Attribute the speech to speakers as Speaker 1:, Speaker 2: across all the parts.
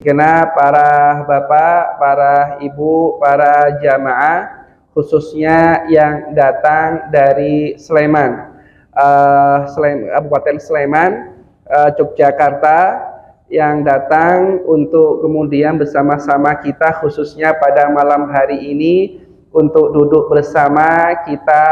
Speaker 1: Genap para bapak, para ibu, para jamaah, khususnya yang datang dari Sleman, Kabupaten Sleman, Yogyakarta, yang datang untuk kemudian bersama-sama kita khususnya pada malam hari ini untuk duduk bersama kita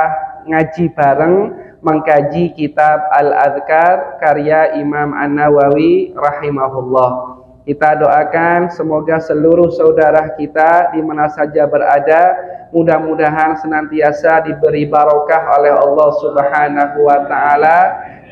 Speaker 1: ngaji bareng, mengkaji kitab Al-Adhkar karya Imam An-Nawawi rahimahullah. Kita doakan semoga seluruh saudara kita di mana saja berada mudah-mudahan senantiasa diberi barokah oleh Allah Subhanahu wa taala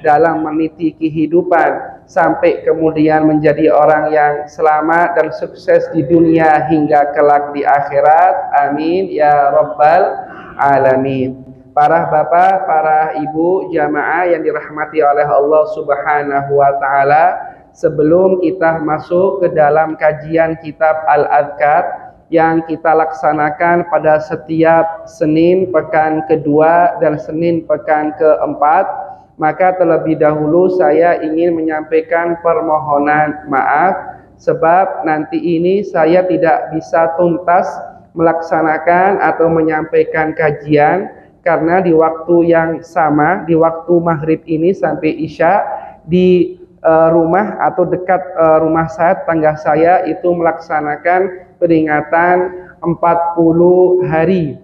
Speaker 1: dalam meniti kehidupan sampai kemudian menjadi orang yang selamat dan sukses di dunia hingga kelak di akhirat. Amin ya rabbal alamin. Para bapak, para ibu jamaah yang dirahmati oleh Allah Subhanahu wa taala, sebelum kita masuk ke dalam kajian kitab Al-Adhkar yang kita laksanakan pada setiap Senin pekan kedua dan Senin pekan keempat, maka terlebih dahulu saya ingin menyampaikan permohonan maaf sebab nanti ini saya tidak bisa tuntas melaksanakan atau menyampaikan kajian karena di waktu yang sama, di waktu maghrib ini sampai isya, di rumah atau dekat rumah saya, tetangga saya itu melaksanakan peringatan 40 hari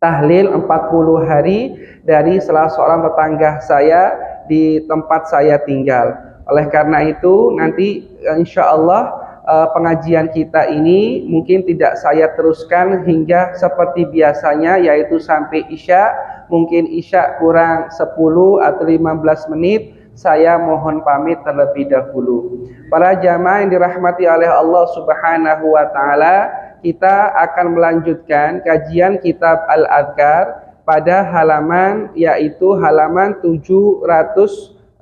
Speaker 1: tahlil 40 hari dari salah seorang tetangga saya di tempat saya tinggal. Oleh karena itu nanti insya Allah pengajian kita ini mungkin tidak saya teruskan hingga seperti biasanya, yaitu sampai isya. Mungkin isya kurang 10 atau 15 menit saya mohon pamit terlebih dahulu. Para jamaah yang dirahmati oleh Allah Subhanahu wa taala, kita akan melanjutkan kajian kitab Al-Adhkar pada halaman yaitu halaman 755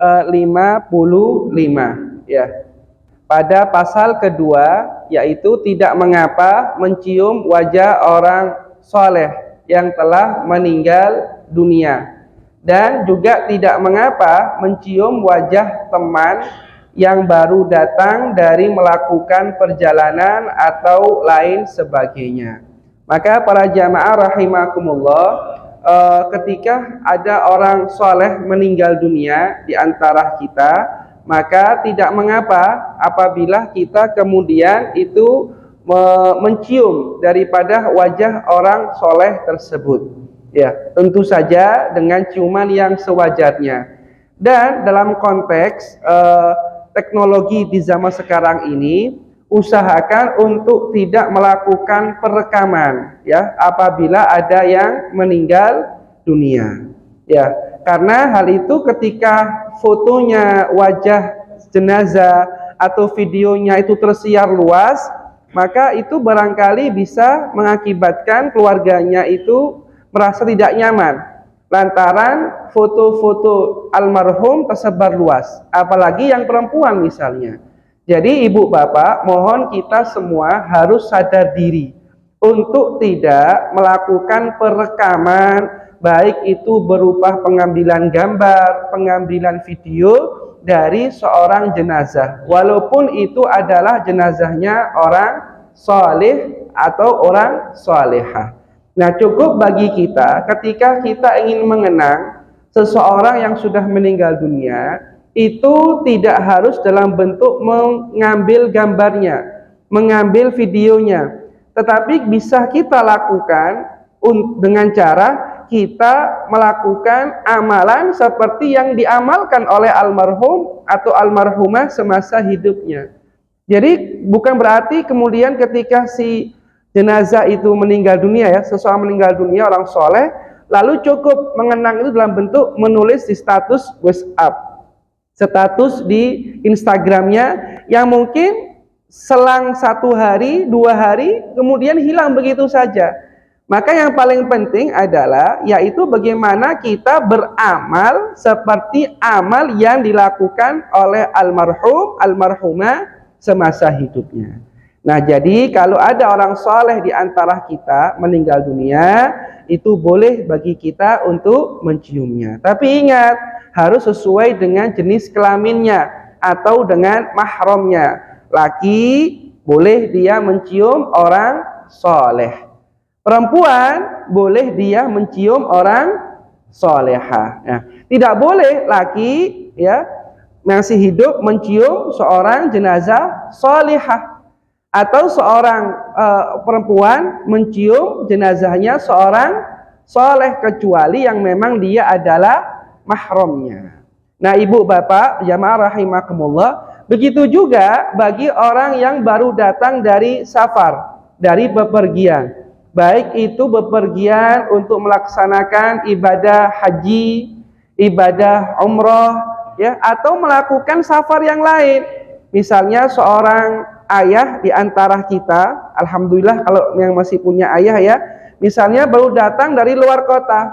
Speaker 1: ya. Pada pasal kedua yaitu tidak mengapa mencium wajah orang soleh yang telah meninggal dunia, dan juga tidak mengapa mencium wajah teman yang baru datang dari melakukan perjalanan atau lain sebagainya. Maka para jamaah rahimakumullah, ketika ada orang soleh meninggal dunia di antara kita, maka tidak mengapa apabila kita kemudian itu mencium daripada wajah orang soleh tersebut. Ya, tentu saja dengan ciuman yang sewajarnya. Dan dalam konteks teknologi di zaman sekarang ini, usahakan untuk tidak melakukan perekaman ya apabila ada yang meninggal dunia. Ya, karena hal itu ketika fotonya wajah jenazah atau videonya itu tersiar luas, maka itu barangkali bisa mengakibatkan keluarganya itu merasa tidak nyaman lantaran foto-foto almarhum tersebar luas, apalagi yang perempuan misalnya. Jadi ibu bapak, mohon kita semua harus sadar diri untuk tidak melakukan perekaman, baik itu berupa pengambilan gambar, pengambilan video dari seorang jenazah, walaupun itu adalah jenazahnya orang soleh atau orang solehah. Nah, cukup bagi kita ketika kita ingin mengenang seseorang yang sudah meninggal dunia, itu tidak harus dalam bentuk mengambil gambarnya, mengambil videonya, tetapi bisa kita lakukan dengan cara kita melakukan amalan seperti yang diamalkan oleh almarhum atau almarhumah semasa hidupnya. Jadi bukan berarti kemudian ketika si jenazah itu meninggal dunia ya, seseorang meninggal dunia orang soleh, lalu cukup mengenang itu dalam bentuk menulis di status WhatsApp, status di Instagramnya yang mungkin selang 1 hari, 2 hari kemudian hilang begitu saja. Maka yang paling penting adalah yaitu bagaimana kita beramal seperti amal yang dilakukan oleh almarhum, almarhumah semasa hidupnya. Nah, jadi kalau ada orang soleh di antara kita meninggal dunia, itu boleh bagi kita untuk menciumnya. Tapi ingat, harus sesuai dengan jenis kelaminnya atau dengan mahramnya. Laki boleh dia mencium orang soleh. Perempuan boleh dia mencium orang solehah. Nah, tidak boleh laki ya masih hidup mencium seorang jenazah solehah, atau seorang perempuan mencium jenazahnya seorang soleh, kecuali yang memang dia adalah mahramnya. Nah, ibu bapak jamaah rahimakumullah, begitu juga bagi orang yang baru datang dari safar, dari bepergian, baik itu bepergian untuk melaksanakan ibadah haji, ibadah umroh, ya, atau melakukan safar yang lain. Misalnya seorang ayah di antara kita, alhamdulillah kalau yang masih punya ayah ya, misalnya baru datang dari luar kota,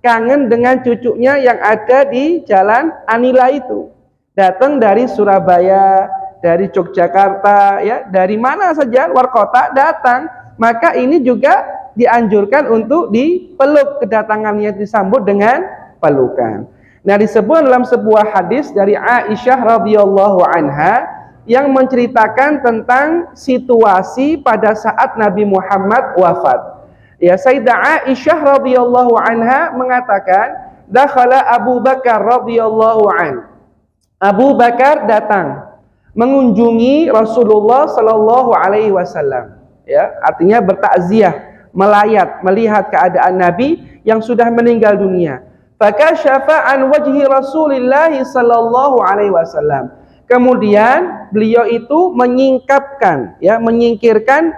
Speaker 1: kangen dengan cucunya yang ada di Jalan Anila itu, datang dari Surabaya, dari Yogyakarta, ya, dari mana saja luar kota datang, maka ini juga dianjurkan untuk dipeluk, kedatangannya disambut dengan pelukan. Nah, disebut dalam sebuah hadis dari Aisyah radhiyallahu anha yang menceritakan tentang situasi pada saat Nabi Muhammad wafat. Ya, Sayyidah Aisyah radhiyallahu anha mengatakan, dakhala Abu Bakar radhiyallahu an. Abu Bakar datang mengunjungi Rasulullah sallallahu alaihi wasallam. Ya, artinya bertakziah, melayat, melihat keadaan Nabi yang sudah meninggal dunia. Fakashafa an wajhi Rasulillah sallallahu alaihi wasallam. Kemudian beliau itu menyingkapkan, ya, menyingkirkan,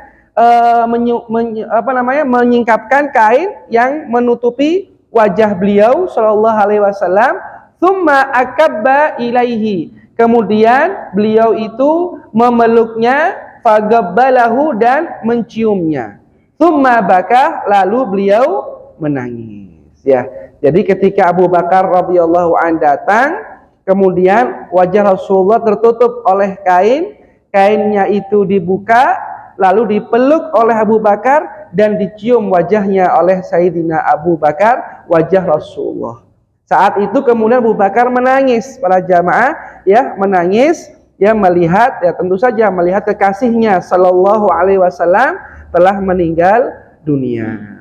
Speaker 1: menyingkapkan kain yang menutupi wajah beliau sallallahu alaihi wasallam. Tsumma akabba ilaihi. Kemudian beliau itu memeluknya, fagabbalahu, dan menciumnya. Tsumma baka, lalu beliau menangis. Ya, jadi ketika Abu Bakar radhiyallahu an datang, kemudian wajah Rasulullah tertutup oleh kain, kainnya itu dibuka, lalu dipeluk oleh Abu Bakar dan dicium wajahnya oleh Sayyidina Abu Bakar, wajah Rasulullah. Saat itu kemudian Abu Bakar menangis, para jamaah, ya, menangis, ya, melihat, ya, tentu saja melihat kekasihnya sallallahu alaihi wasallam telah meninggal dunia.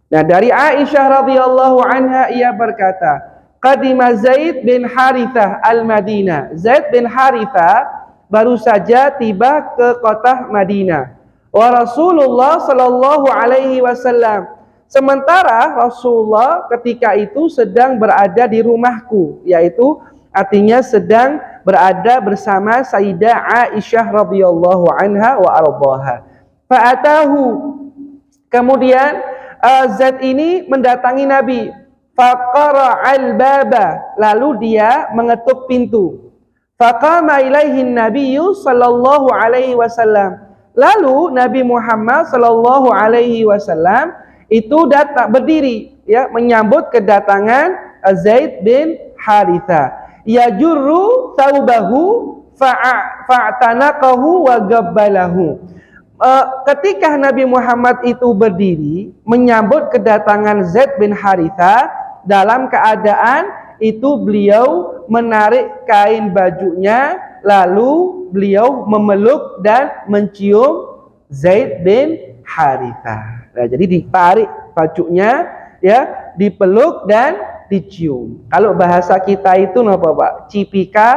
Speaker 1: Nah, dari Aisyah radhiyallahu anha ia berkata, qadima Zaid bin Harithah al-Madinah. Zaid bin Harithah baru saja tiba ke kota Madinah. Wa Rasulullah sallallahu alaihi wasallam. Sementara Rasulullah ketika itu sedang berada di rumahku, yaitu artinya sedang berada bersama Sayyidah Aisyah radhiyallahu anha wa ardhaha. Fa'atahu. Kemudian Zaid ini mendatangi Nabi. Faqara'al baba, lalu dia mengetuk pintu. Faqama ilaihi nabiyyu sallallahu alaihi wasallam. Lalu Nabi Muhammad sallallahu alaihi wasallam itu datang berdiri, ya, menyambut kedatangan Zaid bin Haritha. Yajurru thawbahu fa'tanaqahu wa gabbalahu. Ketika Nabi Muhammad itu berdiri menyambut kedatangan Zaid bin Haritha, dalam keadaan itu beliau menarik kain bajunya, lalu beliau memeluk dan mencium Zaid bin Haritha. Nah, jadi ditarik bajunya, ya, dipeluk dan dicium. Kalau bahasa kita itu apa, Pak? Cipika,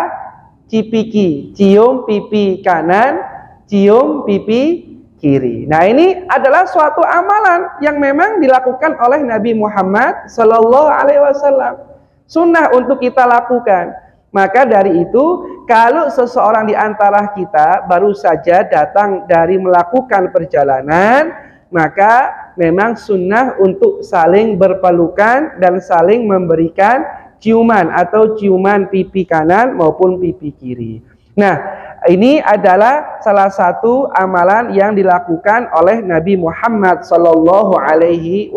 Speaker 1: cipiki, cium pipi kanan, cium pipi kiri. Nah, ini adalah suatu amalan yang memang dilakukan oleh Nabi Muhammad sallallahu alaihi wasallam. Sunnah untuk kita lakukan. Maka dari itu, kalau seseorang di antara kita baru saja datang dari melakukan perjalanan, maka memang sunnah untuk saling berpelukan dan saling memberikan ciuman, atau ciuman pipi kanan maupun pipi kiri. Nah, ini adalah salah satu amalan yang dilakukan oleh Nabi Muhammad sallallahu alaihi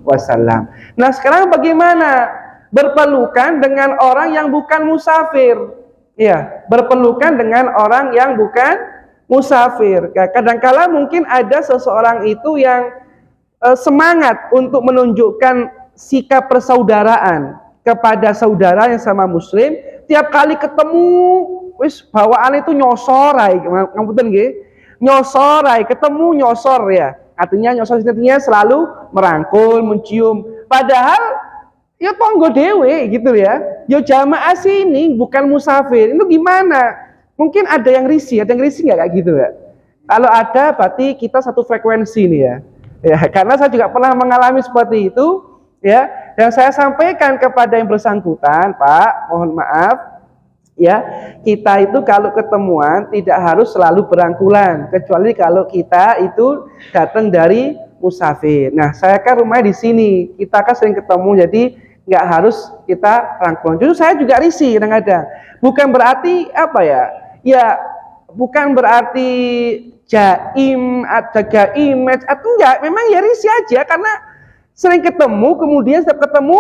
Speaker 1: wasallam. Nah, sekarang bagaimana berpelukan dengan orang yang bukan musafir? Ya, berpelukan dengan orang yang bukan musafir. Kadangkala mungkin ada seseorang itu yang semangat untuk menunjukkan sikap persaudaraan kepada saudara yang sama muslim. Tiap kali ketemu wis bawaan itu nyosorai, ngapunten nggih. Nyosorai, ketemu nyosor ya. Artinya nyosor artinya selalu merangkul, mencium. Padahal ya tonggo dewe gitu ya. Yo jamaah sini bukan musafir. Itu gimana? Mungkin ada yang risih nggak kayak gitu ya? Kalau ada berarti kita satu frekuensi nih ya. Ya, karena saya juga pernah mengalami seperti itu ya. Dan saya sampaikan kepada yang bersangkutan, Pak, mohon maaf ya, kita itu kalau ketemuan tidak harus selalu berangkulan, kecuali kalau kita itu datang dari musafir. Nah, saya kan rumahnya di sini, kita kan sering ketemu, jadi nggak harus kita rangkulan. Justru saya juga risih kadang-kadang. Bukan berarti apa ya? Ya, bukan berarti jaim atau image atau enggak, memang ya risih aja karena sering ketemu, kemudian setiap ketemu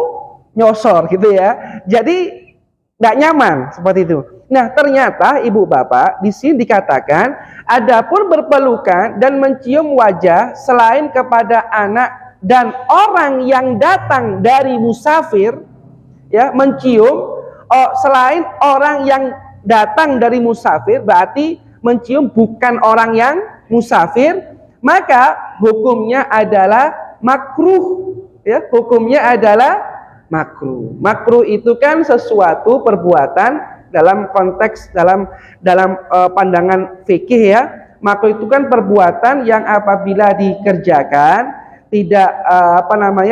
Speaker 1: nyosor gitu ya. Jadi nggak nyaman seperti itu. Nah, ternyata ibu bapak di sini dikatakan, adapun berpelukan dan mencium wajah selain kepada anak dan orang yang datang dari musafir, ya, mencium selain orang yang datang dari musafir, berarti mencium bukan orang yang musafir, maka hukumnya adalah makruh, ya, hukumnya adalah makruh. Makruh itu kan sesuatu perbuatan dalam konteks dalam pandangan fikih ya. Makruh itu kan perbuatan yang apabila dikerjakan tidak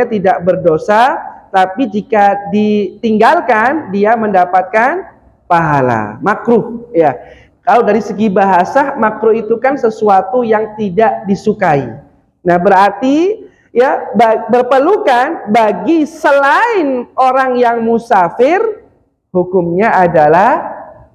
Speaker 1: tidak berdosa, tapi jika ditinggalkan dia mendapatkan pahala. Makruh ya. Kalau dari segi bahasa, makruh itu kan sesuatu yang tidak disukai. Nah, berarti ya berpelukan bagi selain orang yang musafir hukumnya adalah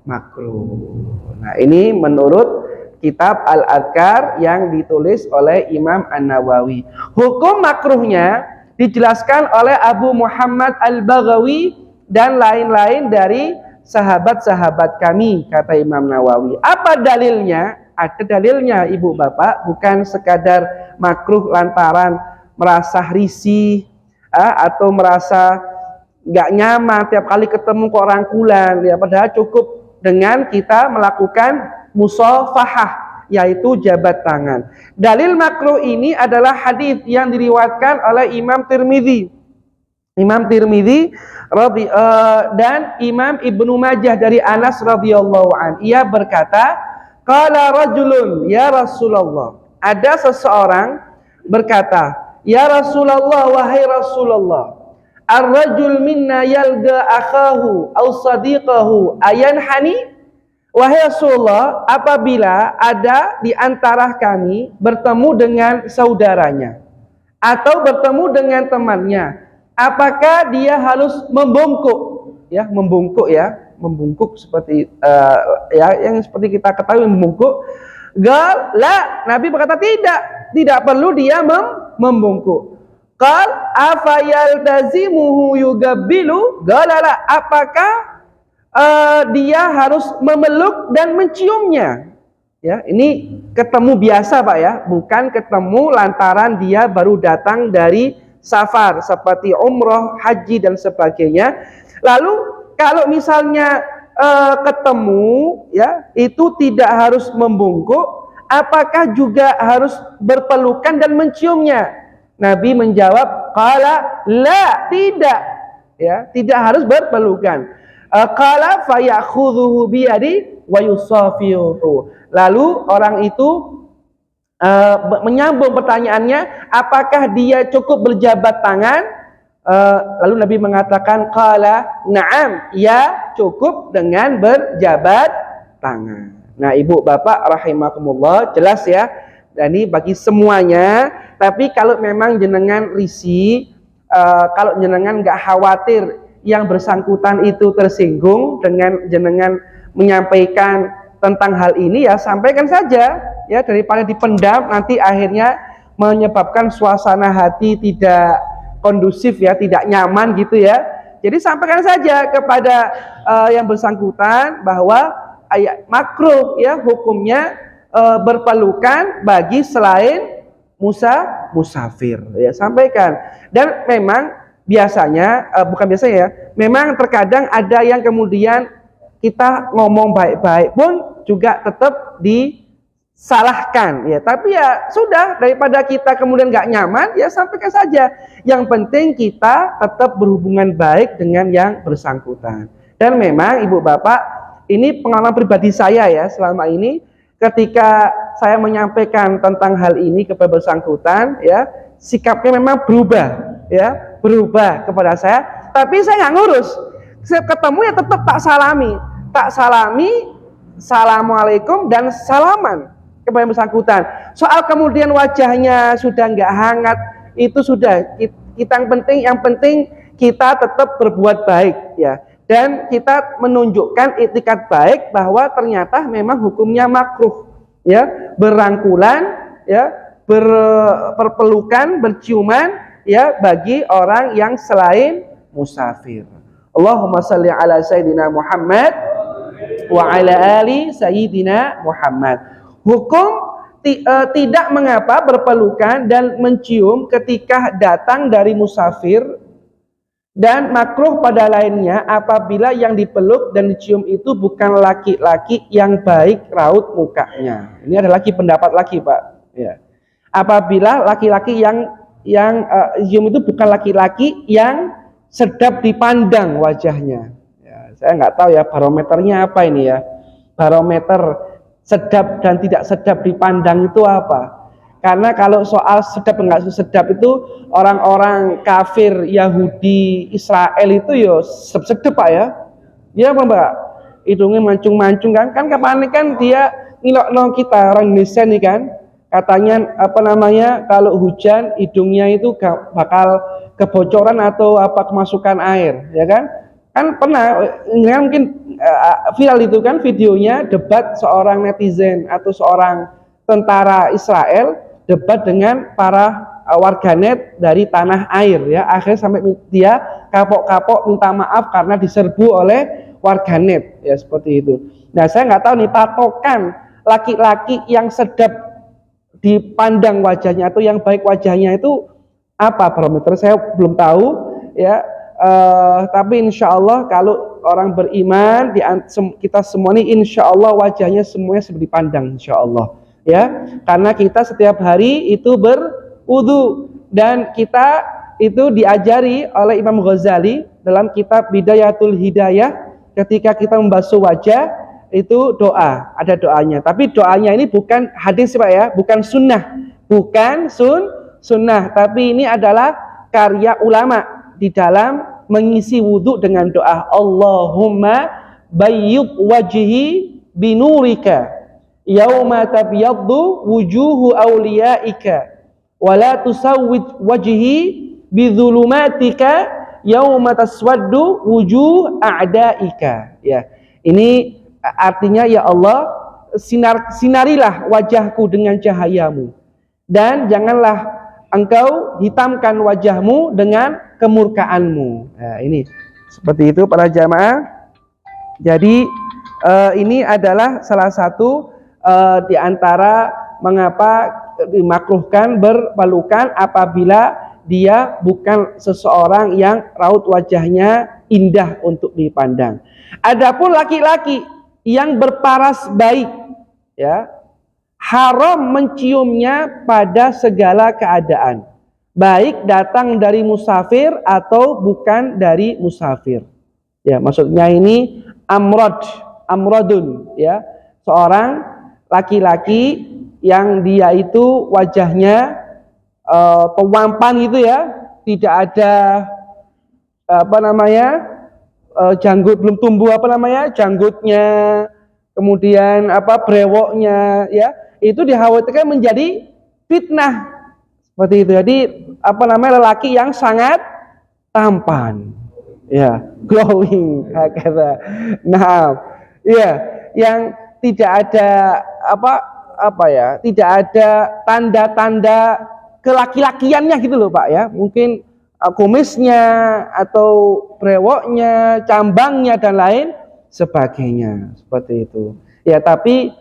Speaker 1: makruh. Nah, ini menurut kitab Al-Adhkar yang ditulis oleh Imam An-Nawawi. Hukum makruhnya dijelaskan oleh Abu Muhammad Al-Baghawi dan lain-lain dari sahabat-sahabat kami, kata Imam Nawawi. Apa dalilnya? Ada dalilnya ibu bapak, bukan sekadar makruh lantaran merasa risih atau merasa nggak nyaman tiap kali ketemu ke orang rangkulan ya, padahal cukup dengan kita melakukan musafahah, yaitu jabat tangan. Dalil makruh ini adalah hadis yang diriwayatkan oleh Imam Tirmidzi dan Imam Ibnu Majah dari Anas radhiyallahu an. Ia berkata, qala rajulun ya Rasulullah. Ada seseorang berkata, ya Rasulullah, wahai Rasulullah, ar-rajul minna yalga akhahu aw sadiqahu ayanhani. Wahai Rasulullah, apabila ada di antara kami bertemu dengan saudaranya atau bertemu dengan temannya, apakah dia harus membungkuk? Ya, membungkuk seperti yang seperti kita ketahui membungkuk. La, Nabi berkata tidak perlu dia membungkuk. Qal afayaltazimuhu yugabbilu? Galala, apakah dia harus memeluk dan menciumnya? Ya, ini ketemu biasa Pak ya, bukan ketemu lantaran dia baru datang dari safar seperti umroh, haji dan sebagainya. Lalu kalau misalnya ketemu ya, itu tidak harus membungkuk, apakah juga harus berpelukan dan menciumnya? Nabi menjawab, qala la, tidak ya, tidak harus berpelukan. Qala fayakhudhuhu biyadi wa yusafihu. Lalu orang itu menyambung pertanyaannya, apakah dia cukup berjabat tangan? Lalu Nabi mengatakan, qala na'am, ya cukup dengan berjabat tangan. Nah, ibu bapak rahimakumullah, jelas ya, dan ini bagi semuanya. Tapi kalau memang jenengan risih, kalau jenengan nggak khawatir yang bersangkutan itu tersinggung dengan jenengan menyampaikan tentang hal ini, ya sampaikan saja ya, daripada dipendam nanti akhirnya menyebabkan suasana hati tidak kondusif ya, tidak nyaman gitu ya. Jadi sampaikan saja kepada yang bersangkutan bahwa ayat makruh ya hukumnya berpelukan bagi selain musafir ya, sampaikan. Dan memang biasanya bukan biasanya ya, memang terkadang ada yang kemudian kita ngomong baik-baik pun juga tetap disalahkan ya. Tapi ya sudah, daripada kita kemudian nggak nyaman ya sampaikan saja. Yang penting kita tetap berhubungan baik dengan yang bersangkutan. Dan memang ibu bapak, ini pengalaman pribadi saya ya selama ini, ketika saya menyampaikan tentang hal ini kepada bersangkutan ya, sikapnya memang berubah ya, berubah kepada saya. Tapi saya nggak ngurus, saya ketemu ya tetap tak salami, assalamualaikum dan salaman kepada yang bersangkutan. Soal kemudian wajahnya sudah nggak hangat, itu sudah kita yang penting kita tetap berbuat baik ya, dan kita menunjukkan etikat baik bahwa ternyata memang hukumnya makruh ya, berrangkulan ya, berpelukan, berciuman ya bagi orang yang selain musafir. Allahumma salli ala sayyidina Muhammad wa ala ali sayyidina Muhammad. Hukum tidak mengapa berpelukan dan mencium ketika datang dari musafir, dan makruh pada lainnya apabila yang dipeluk dan dicium itu bukan laki-laki yang baik raut mukanya. Ini ada lagi pendapat lagi, Pak ya. Apabila laki-laki yang cium itu bukan laki-laki yang sedap dipandang wajahnya ya, saya nggak tahu ya barometernya apa ini ya, barometer sedap dan tidak sedap dipandang itu apa. Karena kalau soal sedap nggak sedap itu orang-orang kafir Yahudi Israel itu ya sedap Pak ya, dia apa Mbak, hidungnya mancung-mancung kan kapan kan dia ngilok kita orang Indonesia nih kan, katanya apa namanya, kalau hujan hidungnya itu bakal kebocoran atau apa kemasukan air ya kan pernah ya, mungkin viral itu kan videonya debat seorang netizen atau seorang tentara Israel debat dengan para warganet dari tanah air ya, akhirnya sampai dia kapok-kapok minta maaf karena diserbu oleh warganet ya, seperti itu. Nah saya nggak tahu nih patokan laki-laki yang sedap dipandang wajahnya atau yang baik wajahnya itu apa barometer, saya belum tahu ya. Tapi insya Allah kalau orang beriman kita semua ini insya Allah wajahnya semuanya seperti dipandang insya Allah ya, karena kita setiap hari itu berwudu, dan kita itu diajari oleh Imam Ghazali dalam kitab Bidayatul Hidayah, ketika kita membasuh wajah itu doa, ada doanya. Tapi doanya ini bukan hadis Pak ya, bukan sunnah, tapi ini adalah karya ulama di dalam mengisi wudhu dengan doa Allahumma bayyid wajhi binurika yauma tabyaddu wujuhu awliyaika wa la tusawwid wajhi bidzulumatika yauma taswaddu wujuh a'daika ya. Ini artinya ya Allah, sinarilah wajahku dengan cahayamu, dan janganlah engkau hitamkan wajahmu dengan kemurkaanmu. Nah, ini seperti itu para jamaah. Jadi ini adalah salah satu di antara mengapa dimakruhkan berpelukan apabila dia bukan seseorang yang raut wajahnya indah untuk dipandang. Adapun laki-laki yang berparas baik ya, haram menciumnya pada segala keadaan, baik datang dari musafir atau bukan dari musafir ya. Maksudnya ini amradun ya, seorang laki-laki yang dia itu wajahnya pemampan gitu ya, tidak ada apa namanya janggut, belum tumbuh apa namanya janggutnya, kemudian apa brewoknya ya, itu dikhawatirkan menjadi fitnah seperti itu. Jadi apa namanya lelaki yang sangat tampan ya, glowing kata. Nah ya, yang tidak ada apa ya, tidak ada tanda-tanda kelaki-lakiannya gitu loh Pak ya, mungkin kumisnya atau brewoknya, cambangnya dan lain sebagainya seperti itu ya. Tapi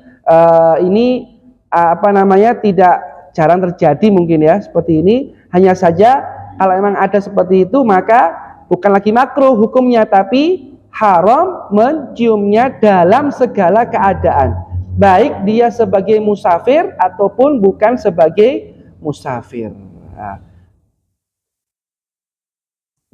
Speaker 1: ini apa namanya tidak jarang terjadi mungkin ya seperti ini. Hanya saja kalau memang ada seperti itu maka bukan lagi makruh hukumnya, tapi haram menciumnya dalam segala keadaan, baik dia sebagai musafir ataupun bukan sebagai musafir. Nah,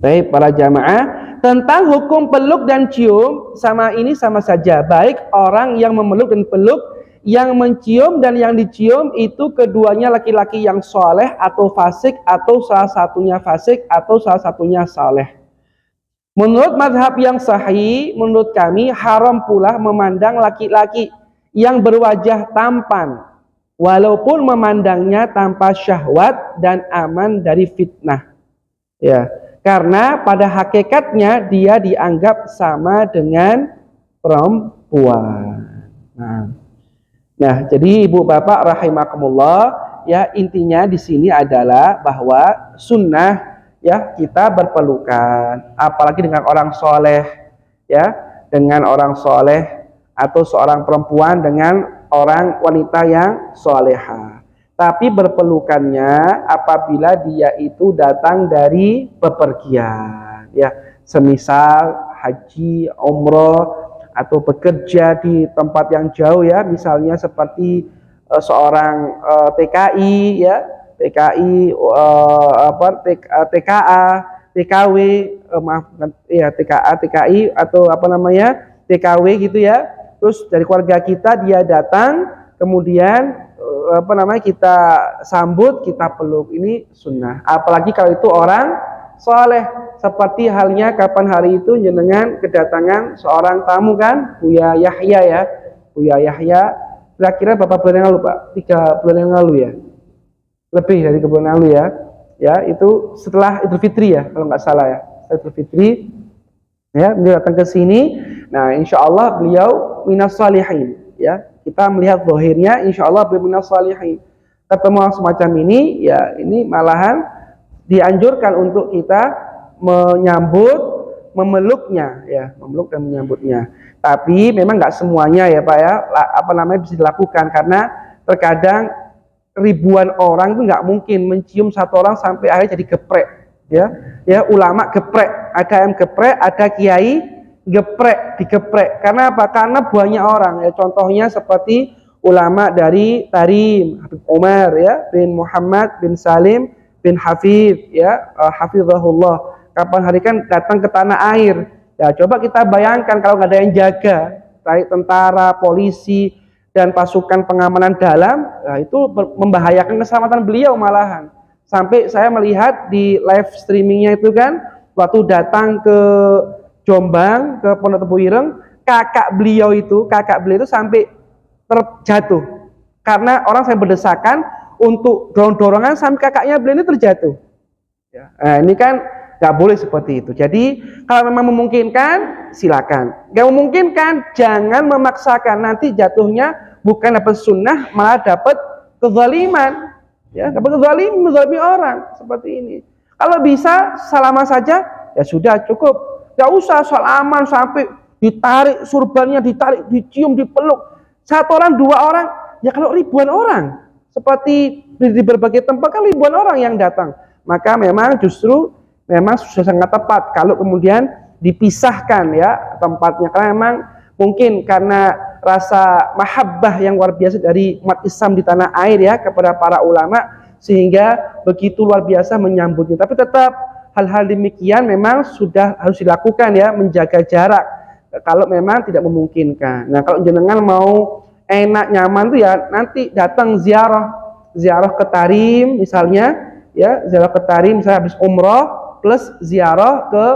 Speaker 1: baik para jamaah, tentang hukum peluk dan cium sama saja, baik orang yang memeluk dan peluk, yang mencium dan yang dicium itu keduanya laki-laki yang soleh atau fasik, atau salah satunya fasik atau salah satunya saleh. Menurut mazhab yang sahih, menurut kami haram pula memandang laki-laki yang berwajah tampan, walaupun memandangnya tanpa syahwat dan aman dari fitnah. Ya, karena pada hakikatnya dia dianggap sama dengan perempuan. Nah, jadi ibu bapak rahimakumullah, ya intinya di sini adalah bahwa sunnah ya kita berpelukan, apalagi dengan orang soleh, ya dengan orang soleh atau seorang perempuan dengan orang wanita yang soleha. Tapi berpelukannya apabila dia itu datang dari bepergian, ya semisal haji, umroh, atau bekerja di tempat yang jauh, ya misalnya seperti seorang TKI, ya TKI, TKA, TKW, maaf ya TKA, TKI atau apa namanya TKW gitu ya. Terus dari keluarga kita dia datang, kemudian apa namanya kita sambut, kita peluk, ini sunnah. Apalagi kalau itu orang soleh, seperti halnya kapan hari itu jenengan kedatangan seorang tamu kan, Buya Yahya ya, Buya Yahya, kira-kira berapa bulan yang lalu Pak? 3 bulan yang lalu ya, lebih dari 3 bulan yang lalu ya itu setelah Idul Fitri ya kalau nggak salah ya, Idul Fitri ya, beliau datang ke sini. Nah insya Allah beliau minas salihin ya, kita melihat zahirnya insya Allah beliau minas salihin. Ketemu semacam ini ya, ini malahan dianjurkan untuk kita menyambut, memeluknya ya, memeluk dan menyambutnya. Tapi memang nggak semuanya ya Pak ya, apa namanya bisa dilakukan, karena terkadang ribuan orang itu nggak mungkin mencium satu orang sampai akhirnya jadi geprek ya ulama geprek, ada yang geprek, ada kiai geprek, digeprek. Karena apa? Karena banyak orang ya, contohnya seperti ulama dari Tarim, Habib Umar ya bin Muhammad bin Salim bin Hafid ya, hafizahullah, kapan hari kan datang ke tanah air. Ya coba kita bayangkan kalau nggak ada yang jaga, baik tentara, polisi dan pasukan pengamanan dalam, nah itu membahayakan keselamatan beliau malahan. Sampai saya melihat di live streamingnya itu kan, waktu datang ke Jombang, ke Pondok Tebu Ireng, kakak beliau itu sampai terjatuh. Karena orang saya berdesakan untuk dorong-dorongan sampai kakaknya beliau ini terjatuh. Ya. Nah, ini kan nggak boleh seperti itu. Jadi kalau memang memungkinkan silakan. Nggak memungkinkan jangan memaksakan. Nanti jatuhnya bukan dapat sunnah malah dapat kezaliman. Ya, dapat kezaliman, menzalimi orang seperti ini. Kalau bisa salaman saja ya sudah cukup. Nggak usah salaman sampai ditarik surbannya, ditarik, dicium, dipeluk. 1 orang, 2 orang. Ya kalau ribuan orang, seperti di berbagai tempat kan ribuan orang yang datang, maka memang justru memang sudah sangat tepat kalau kemudian dipisahkan ya tempatnya, karena memang mungkin karena rasa mahabbah yang luar biasa dari umat Islam di tanah air ya kepada para ulama, sehingga begitu luar biasa menyambutnya. Tapi tetap hal-hal demikian memang sudah harus dilakukan ya, menjaga jarak kalau memang tidak memungkinkan. Nah kalau jenengan mau enak nyaman tuh ya nanti datang ziarah ke Tarim misalnya ya, ziarah ke Tarim misalnya habis umroh plus ziarah ke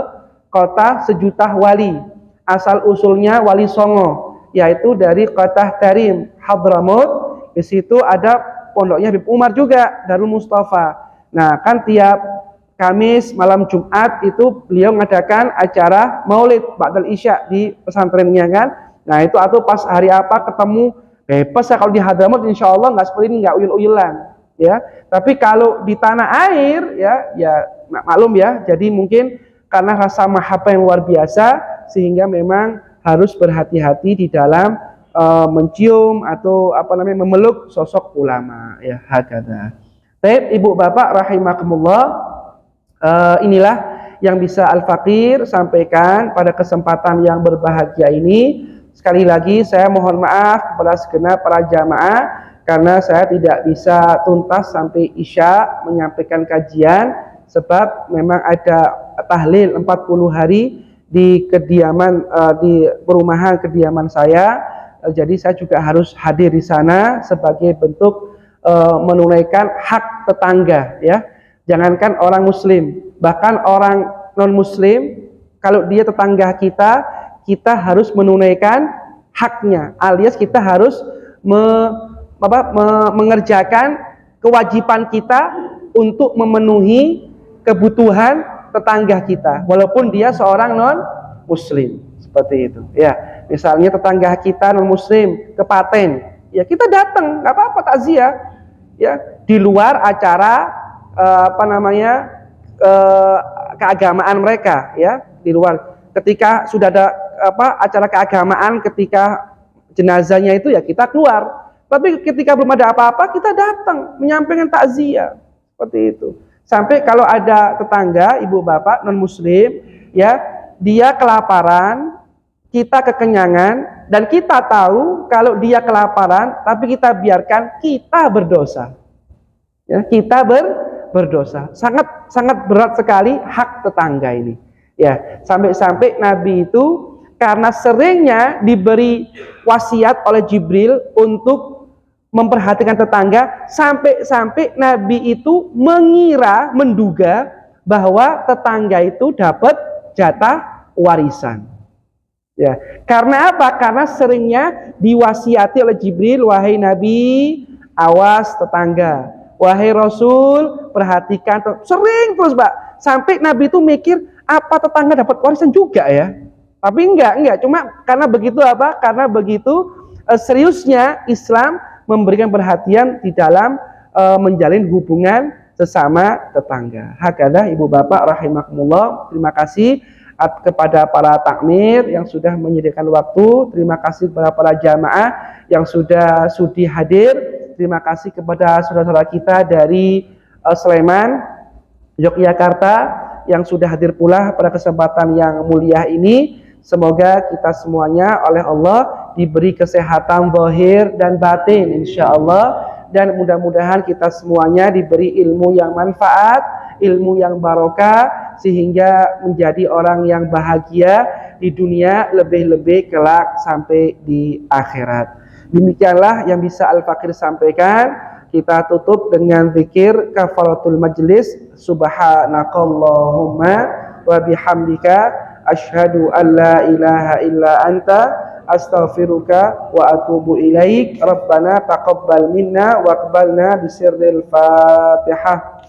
Speaker 1: kota sejuta wali, asal usulnya Wali Songo, yaitu dari kota Tarim, Hadramut. Di situ ada pondoknya Habib Umar juga, Darul Mustafa. Nah kan tiap Kamis malam Jumat itu beliau mengadakan acara Maulid Ba'dal Isya di pesantrennya kan. Nah itu atau pas hari apa ketemu bebas ya, kalau di Hadramut insya Allah nggak seperti ini, nggak uyul-uyulan ya. Tapi kalau di tanah air ya maklum ya, jadi mungkin karena rasa mahabbah yang luar biasa sehingga memang harus berhati-hati di dalam mencium atau apa namanya memeluk sosok ulama ya. Hakada. Baik ibu bapak rahimakumullah, inilah yang bisa Al-Fakir sampaikan pada kesempatan yang berbahagia ini. Sekali lagi saya mohon maaf kepada segenap para jamaah karena saya tidak bisa tuntas sampai Isya menyampaikan kajian sebab memang ada tahlil 40 hari di kediaman di perumahan kediaman saya. Jadi saya juga harus hadir di sana sebagai bentuk menunaikan hak tetangga ya. Jangankan orang muslim, bahkan orang non muslim kalau dia tetangga kita, kita harus menunaikan haknya, alias kita harus mengerjakan kewajiban kita untuk memenuhi kebutuhan tetangga kita walaupun dia seorang non muslim, seperti itu ya. Misalnya tetangga kita non muslim ke Paten, ya kita datang, nggak apa-apa, takziah ya, di luar acara keagamaan mereka ya, di luar. Ketika sudah ada acara keagamaan, ketika jenazahnya itu ya kita keluar, tapi ketika belum ada apa-apa kita datang menyampaikan takziah, seperti itu. Sampai kalau ada tetangga ibu bapak non muslim ya, dia kelaparan, kita kekenyangan, dan kita tahu kalau dia kelaparan tapi kita biarkan, kita berdosa ya, kita berdosa. Sangat berat sekali hak tetangga ini ya. Sampai-sampai Nabi itu karena seringnya diberi wasiat oleh Jibril untuk memperhatikan tetangga, sampai-sampai Nabi itu menduga bahwa tetangga itu dapat jatah warisan ya. Karena apa? Karena seringnya diwasiati oleh Jibril, wahai Nabi, awas tetangga, wahai Rasul, perhatikan. Sering terus Pak, sampai Nabi itu mikir apa tetangga dapat warisan juga ya. Tapi enggak, cuma karena begitu apa? Karena begitu seriusnya Islam memberikan perhatian di dalam menjalin hubungan sesama tetangga. Hakada ibu bapak rahimakumullah. Terima kasih kepada para takmir yang sudah menyediakan waktu. Terima kasih kepada para jamaah yang sudah sudi hadir. Terima kasih kepada saudara-saudara kita dari Sleman, Yogyakarta yang sudah hadir pula pada kesempatan yang mulia ini. Semoga kita semuanya oleh Allah diberi kesehatan zahir dan batin insyaallah, dan mudah-mudahan kita semuanya diberi ilmu yang manfaat, ilmu yang barokah, sehingga menjadi orang yang bahagia di dunia, lebih-lebih kelak sampai di akhirat. Demikianlah yang bisa Al-Fakir sampaikan. Kita tutup dengan zikir kafaratul majlis. Subhanakallahumma wa bihamdika asyhadu an la ilaha illa anta astaghfiruka wa atubu ilaik. Rabbana taqabbal minna wa aqbalna bisirril Fatihah.